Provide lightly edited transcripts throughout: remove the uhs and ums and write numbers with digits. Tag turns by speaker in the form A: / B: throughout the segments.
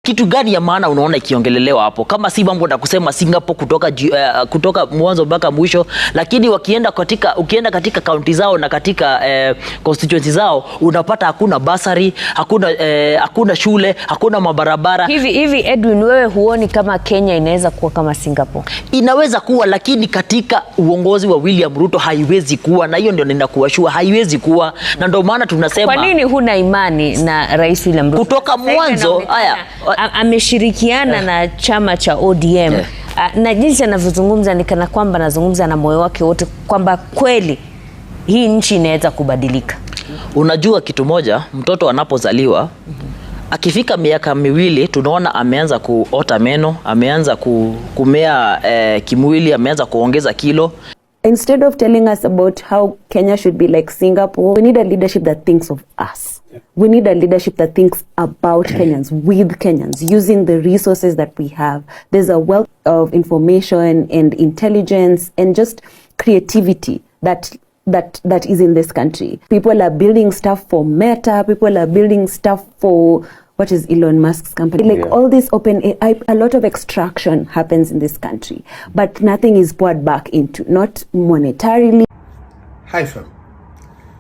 A: Kitu gani ya maana unaona ikiongelelewa hapo? Kama si mambo na kusema Singapore kutoka mwanzo mpaka mwisho, lakini ukienda katika kaunti zao na katika constituency zao unapata hakuna basari, hakuna shule, hakuna mabarabara.
B: Hivi Edwin, wewe huoni kama Kenya inaweza kuwa kama Singapore?
A: Inaweza kuwa, lakini katika uongozi wa William Ruto haiwezi kuwa, na hiyo ndio ninakuashua haiwezi kuwa. Na ndio maana tunasema,
B: kwa nini huna imani na Rais William Ruto?
A: Kutoka mwanzo
B: ameshirikiana na chama cha ODM na jinsi anavyozungumza ni kana kwamba anazungumza na moyo wake wote kwamba kweli hii nchi inaweza kubadilika.
A: Unajua kitu moja, mtoto anapozaliwa akifika miaka miwili tunaona ameanza kuota meno, ameanza kumea kimwili, ameanza kuongeza kilo.
C: Instead of telling us about how Kenya should be like Singapore, we need a leadership that thinks of us. We need a leadership that thinks about Kenyans, with Kenyans, using the resources that we have. There's a wealth of information and intelligence and just creativity that is in this country. People are building stuff for Meta, people are building stuff for what is Elon Musk's company. Like all this open AI, a lot of extraction happens in this country, but nothing is poured back into, not monetarily.
D: Hi fam,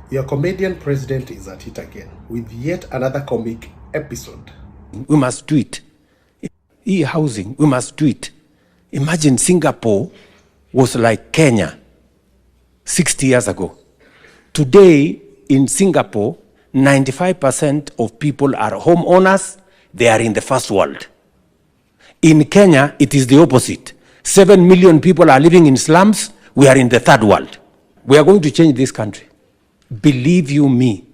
D: your comedian president is at it again with yet another comic episode.
E: We must do it. E-housing, we must do it. Imagine Singapore was like Kenya 60 years ago. Today in Singapore, 95% of people are homeowners. They are in the first world. In Kenya, it is the opposite. 7 million people are living in slums. We are in the third world. We are going to change this country. Believe you me.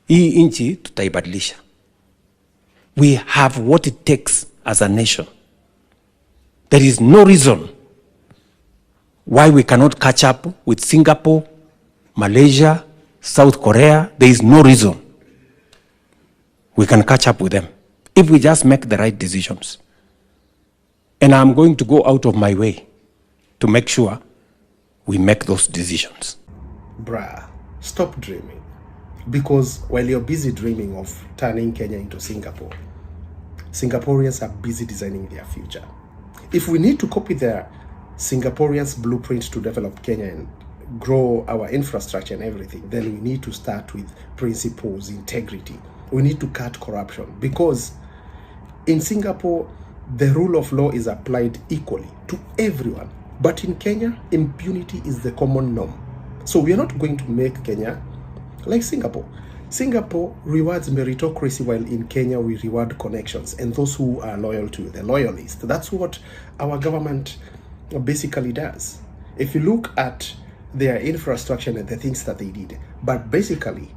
E: Hii inchi tutaibadilisha. We have what it takes as a nation. There is no reason why we cannot catch up with Singapore, Malaysia, South Korea. There is no reason we can catch up with them if we just make the right decisions. And I'm going to go out of my way to make sure we make those decisions.
D: Bruh, stop dreaming. Because while you're busy dreaming of turning Kenya into Singapore, Singaporeans are busy designing their future. If we need to copy their Singaporeans' blueprint to develop Kenya and grow our infrastructure and everything, then we need to start with principles, integrity. We need to cut corruption, because in Singapore, the rule of law is applied equally to everyone. But in Kenya, impunity is the common norm. So we are not going to make Kenya like Singapore. Singapore rewards meritocracy, while in Kenya we reward connections and those who are loyal to the loyalists. That's what our government basically does. If you look at their infrastructure and the things that they did, but basically,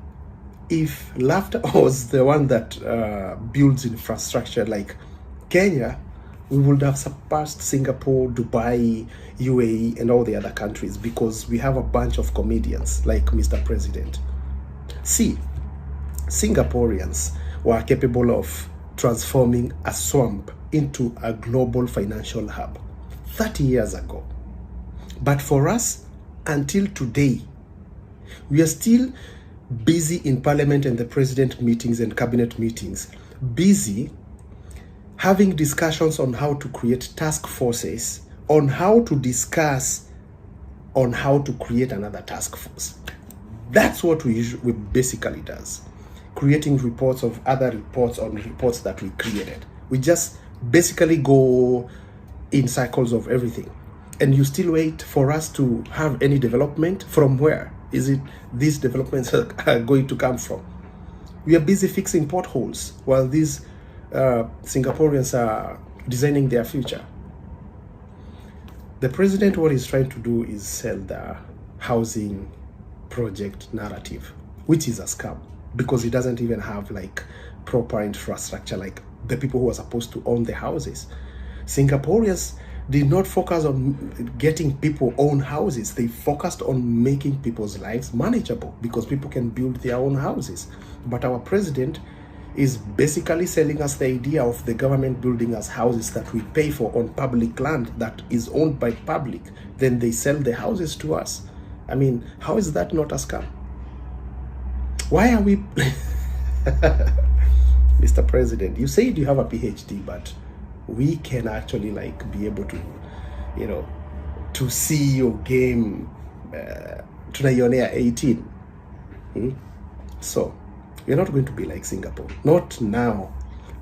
D: if laughter was the one that builds infrastructure like Kenya, we would have surpassed Singapore, Dubai, UAE, and all the other countries, because we have a bunch of comedians like Mr. President. See, Singaporeans were capable of transforming a swamp into a global financial hub 30 years ago. But for us, until today, we are still busy in parliament and the president meetings and cabinet meetings, busy having discussions on how to create task forces, on how to discuss on how to create another task force. That's what we basically does. Creating reports of other reports on reports that we created. We just basically go in cycles of everything. And you still wait for us to have any development. From where is it these developments are going to come from? We are busy fixing potholes while these Singaporeans are designing their future. The president, what he's trying to do is sell the housing project narrative, which is a scam, because he doesn't even have like proper infrastructure, like the people who are supposed to own the houses. Singaporeans did not focus on getting people own houses. They focused on making people's lives manageable, because people can build their own houses. But our president is basically selling us the idea of the government building us houses that we pay for on public land that is owned by public. Then they sell the houses to us. I mean, how is that not a scam? Why are we Mr. President, you said you have a PhD, but we can actually like be able to, you know, to see your game tunaionea 18. So we're not going to be like Singapore, not now,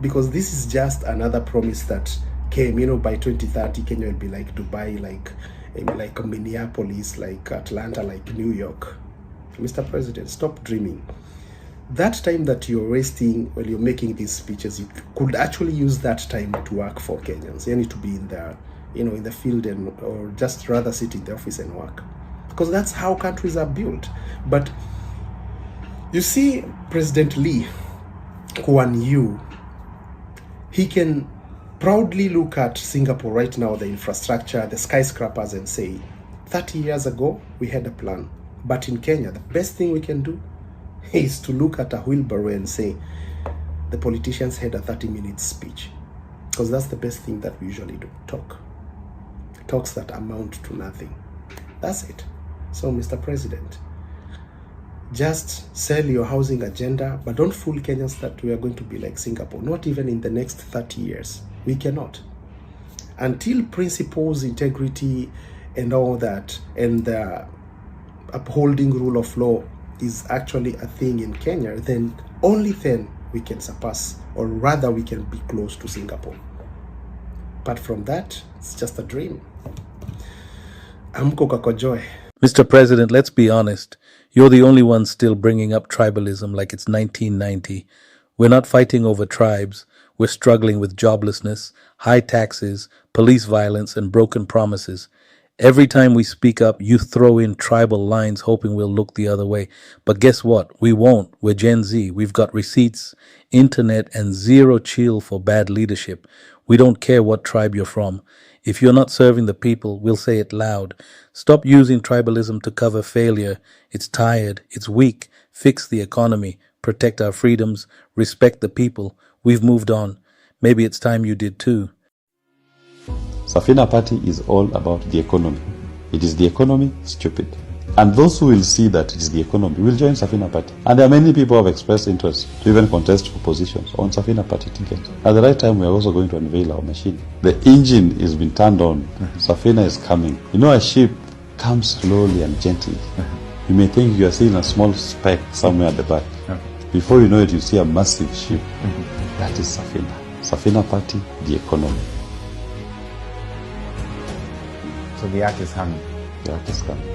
D: because this is just another promise that came, you know, by 2030 Kenya will be like Dubai, like Minneapolis, like Atlanta, like New York. Mr. President, stop dreaming. That time that you're wasting while you're making these speeches, you could actually use that time to work for Kenyans. You need to be in the, you know, in the field, and or just rather sit in the office and work, because that's how countries are built. But you see, President Lee Kuan Yew, he can proudly look at Singapore right now, the infrastructure, the skyscrapers, and say, 30 years ago we had a plan. But in Kenya, the best thing we can do is to look at a wheelbarrow and say, the politicians had a 30-minute speech, because that's the best thing that we usually do. Talks that amount to nothing. That's it. So, Mr. President, just sell your housing agenda, but don't fool Kenyans that we are going to be like Singapore. Not even in the next 30 years. We cannot. Until principles, integrity, and all that, and the upholding rule of law is actually a thing in Kenya, then only then we can surpass, or rather we can be close to Singapore. But from that, it's just a dream. Amko kakojoe.
F: Mr. President, let's be honest. You're the only one still bringing up tribalism like it's 1990. We're not fighting over tribes. We're struggling with joblessness, high taxes, police violence, and broken promises. Every time we speak up, you throw in tribal lines hoping we'll look the other way. But guess what? We won't. We're Gen Z. We've got receipts, internet, and zero chill for bad leadership. We don't care what tribe you're from. If you're not serving the people, we'll say it loud. Stop using tribalism to cover failure. It's tired. It's weak. Fix the economy. Protect our freedoms. Respect the people. We've moved on. Maybe it's time you did too.
G: Safina Party is all about the economy. It is the economy, stupid. And those who will see that it is the economy will join Safina Party. And there are many people who have expressed interest to even contest for positions on Safina Party tickets. At the right time, we are also going to unveil our machine. The engine is been turned on. Safina is coming. You know, a ship comes slowly and gently. You may think you are seeing a small speck somewhere at the back. Before you know it, you see a massive ship. That is Safina. Safina Party, the economy.
H: So the act is coming.
G: The act is coming.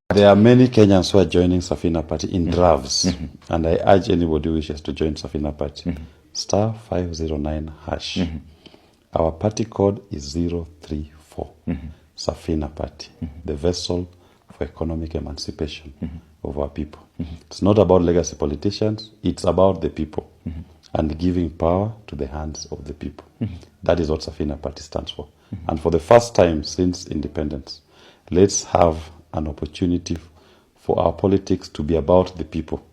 G: There are many Kenyans who are joining Safina Party in drafts, and I urge anybody who wishes to join Safina Party. Star 509 hash. Our party code is 034. Safina Party, the vessel for economic emancipation of our people. It's not about legacy politicians, it's about the people. And giving power to the hands of the people. That is what Safina Party stands for. And for the first time since independence, let's have an opportunity for our politics to be about the people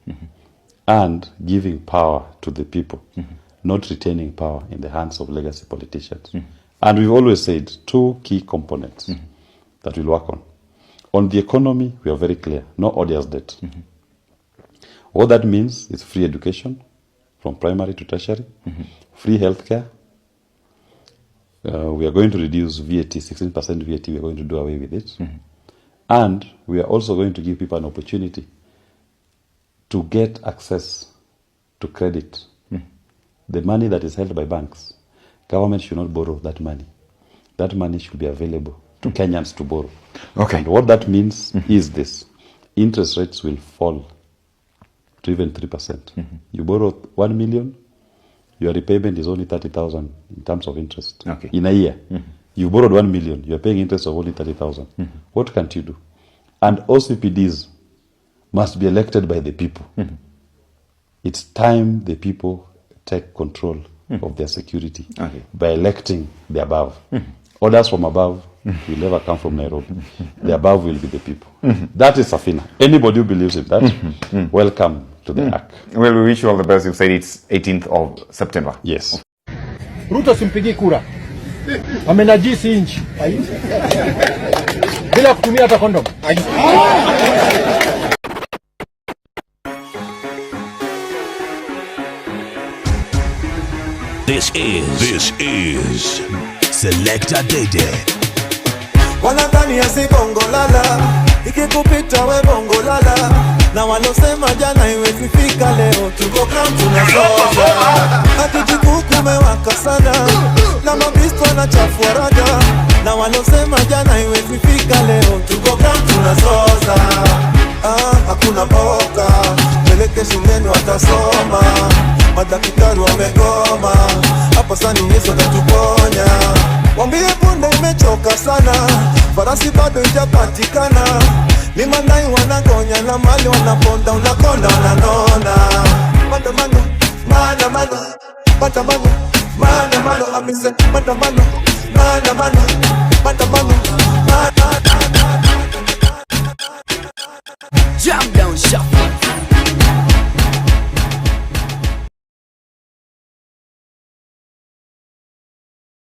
G: and giving power to the people, not retaining power in the hands of legacy politicians. And we've always said two key components that we'll work on. On the economy, we are very clear, no odious debt. What that means is free education, from primary to tertiary, free healthcare. We are going to reduce VAT, 16% VAT, we are going to do away with it. And we are also going to give people an opportunity to get access to credit. The money that is held by banks, government should not borrow that money. That money should be available to Kenyans to borrow.
H: Okay.
G: And what that means is this. Interest rates will fall to even 3%. You borrow 1 million, your repayment is only 30,000 in terms of interest.
H: Okay.
G: In a year. You borrowed 1 million, you are paying interest of only 30,000. What can't you do? And OCPDs must be elected by the people. It's time the people take control of their security by electing the above. Orders from above will never come from Nairobi. The above will be the people. That is Safina. Anybody who believes in that, welcome to the ACK.
H: Well, we wish you all the best. You said it's 18th of September.
G: Yes.
I: Ruto simpigi kura.
E: Amenajisi inchi bila kutumia hata kondom.
I: This is Selector Dede.
J: Wanadhani ya si bongo lala, ikikupita we bongo lala. Na walosema jana iwe kifika leo, tuko ground tunazoza. Hati jikuku mewaka sana, na mabisto na chafua rada. Na walosema jana iwe kifika leo, tuko ground tunazoza. Hakuna boka, peleke shuleni watasoma. Madaktari wamegoma, hapa sani Yesu atatuponya. Wambie punde imechoka sana, farasi bado ijapatikana. Ni mandai wanagonya na mali wanaponda, unakonda wananona. Maandamano, maandamano, maandamano, maandamano, amise maandamano, maandamano, maandamano,
I: Jam down shuffle.